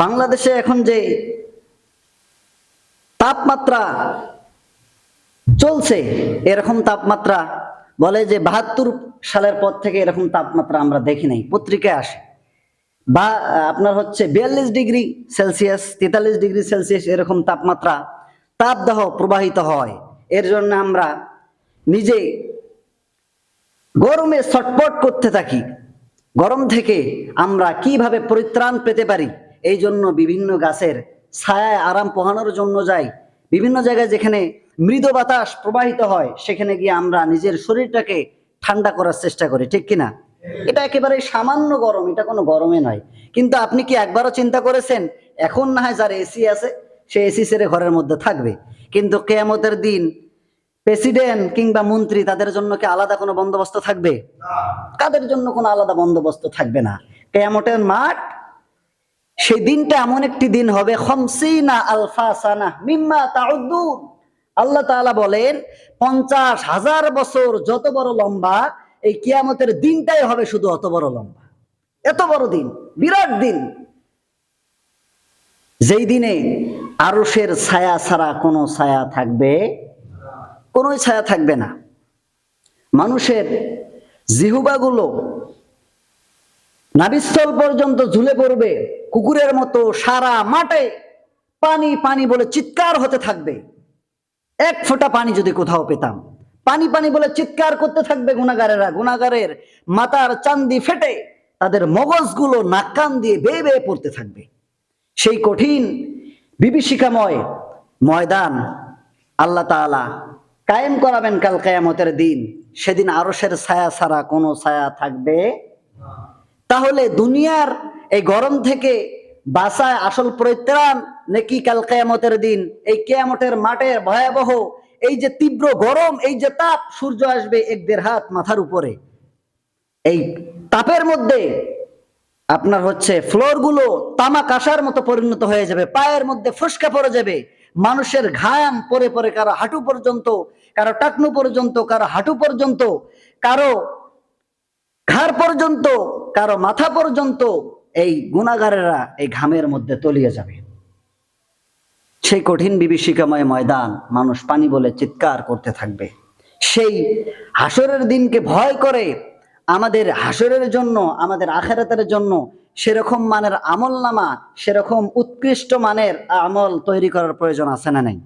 বাংলাদেশে এখন যে তাপমাত্রা চলছে, এরকম তাপমাত্রা বলে যে 72 সালের পর থেকে এরকম তাপমাত্রা আমরা দেখি নাই, পত্রিকায় আসে। বা আপনার হচ্ছে 42 ডিগ্রি সেলসিয়াস 43 ডিগ্রি সেলসিয়াস এরকম তাপমাত্রা তাপদাহ প্রবাহিত হয়। এর জন্য আমরা নিজে গরমে ছটফট করতে থাকি। গরম থেকে আমরা কিভাবে পরিত্রাণ পেতে পারি, এই জন্য বিভিন্ন গাছের ছায়ায় আরাম পোহানোর জন্য যাই। বিভিন্ন জায়গায় যেখানে মৃদু বাতাস প্রবাহিত হয় সেখানে গিয়ে আমরা নিজের শরীরটাকে ঠান্ডা করার চেষ্টা করি, ঠিক কিনা? এটা একেবারে সামান্য গরম, এটা কোনো গরমে নয়। কিন্তু আপনি কি একবারও চিন্তা করেছেন, এখন না হয় যার এসি আছে সে এসি ছেড়ে ঘরের মধ্যে থাকবে, কিন্তু কিয়ামতের দিন প্রেসিডেন্ট কিংবা মন্ত্রী তাদের জন্য কি আলাদা কোনো বন্দোবস্ত থাকবে? তাদের জন্য কোনো আলাদা বন্দোবস্ত থাকবে না। কিয়ামতের মাঠ, সেই দিনটা এমন একটি দিন হবে, খামসিনা আলফা সানা মিম্মা তাউদ্দুন। আল্লাহ তাআলা বলেন 50,000 বছর যত বড় লম্বা, এই কিয়ামতের দিনটাই হবে শুধু অত বড় লম্বা। এত বড় দিন, বিরাট দিন, যেই দিনে আরশের ছায়া ছাড়া কোনো ছায়া থাকবে, কোনো ছায়া থাকবে না। মানুষের জিহ্বাগুলো নাভিস্থল পর্যন্ত ঝুলে পড়বে, কুকুরের মতো সারা মাঠে পানি পানি বলে চিৎকার হতে থাকবে। এক ফোঁটা পানি যদি কোথাও পেতাম, পানি পানি বলে চিৎকার করতে থাকবে গুনাহগারেরা। গুনাহগারের মাথার চান্দি ফেটে তাদের মগজগুলো নাক কান দিয়ে বেয়ে বেয়ে পড়তে থাকবে। সেই কঠিন বিভীষিকাময় ময়দান আল্লাহ তাআলা কায়েম করাবেন কাল কিয়ামতের দিন। সেদিন আরশের ছায়া ছাড়া কোনো ছায়া থাকবে। তাহলে দুনিয়ার এই গরম থেকে বাঁচায় আসল পরিত্রাণ নাকি কাল কিয়ামতের দিন এই কিয়ামতের মাঠের ভয়াবহ এই যে তীব্র গরম, এই যে তাপ, সূর্য আসবে 1-1.5 হাত মাথার উপরে, এই তাপের মধ্যে আপনার হচ্ছে ফ্লোর গুলো তামা কাঁসার মতো পরিণত হয়ে যাবে, পায়ের মধ্যে ফসকা পড়ে যাবে, মানুষের ঘাম পরে পরে কারো হাঁটু পর্যন্ত, কারো টাকনু পর্যন্ত, কারো হাঁটু পর্যন্ত, কারো ঘাড় পর্যন্ত, কারো মাথা পর্যন্ত এই গুনাহগারেরা এই ঘামের মধ্যে তলিয়ে যাবে। সেই কঠিন বিভীষিকাময় ময়দান, মানুষ পানি বলে চিৎকার করতে থাকবে। সেই হাসরের দিনকে ভয় করে আমাদের হাসরের জন্য, আমাদের আখিরাতের জন্য সেরকম মানের আমলনামা, সেরকম উৎকৃষ্ট মানের আমল তৈরি করার প্রয়োজন আছে না নাই?